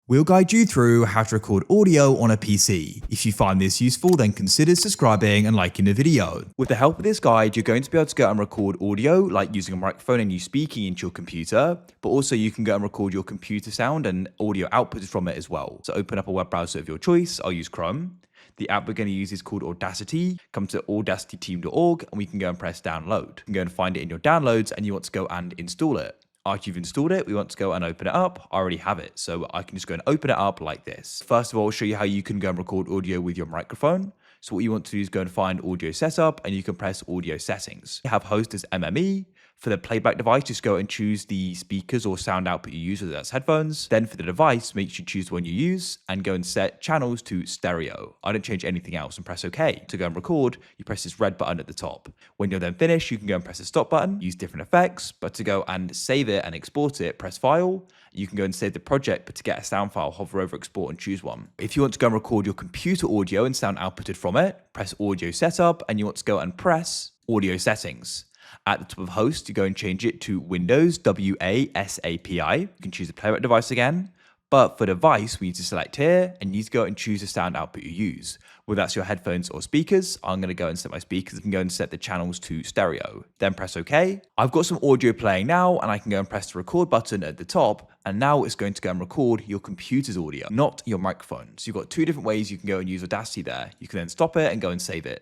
We'll guide you through how to record audio on a PC. If you find this useful, then consider subscribing and liking the video. With the help of this guide, you're going to be able to go and record audio, like using a microphone and you speaking into your computer, but also you can go and record your computer sound and audio outputs from it as well. So open up a web browser of your choice. I'll use Chrome. The app we're going to use is called Audacity. Come to audacityteam.org and we can go and press download. You can go and find it in your downloads and you want to go and install it. After you've installed it, we want to go and open it up. I already have it, so I can just go and open it up like this. First of all, I'll show you how you can go and record audio with your microphone. So what you want to do is go and find audio setup and you can press audio settings. You have host as MME. For the playback device, just go and choose the speakers or sound output you use, whether that's headphones. Then for the device, make sure you choose the one you use and go and set channels to stereo. I don't change anything else and press OK. To go and record, you press this red button at the top. When you're then finished, you can go and press the stop button, use different effects, but to go and save it and export it, press File. You can go and save the project, but to get a sound file, hover over Export and choose one. If you want to go and record your computer audio and sound outputted from it, press Audio Setup and you want to go and press Audio Settings. At the top of host, you go and change it to Windows WASAPI. You can choose the playback device again. But for device, we need to select here and you need to go and choose the sound output you use. Whether that's your headphones or speakers, I'm going to go and set my speakers. I can go and set the channels to stereo. Then press OK. I've got some audio playing now and I can go and press the record button at the top. And now it's going to go and record your computer's audio, not your microphone. So you've got two different ways you can go and use Audacity there. You can then stop it and go and save it.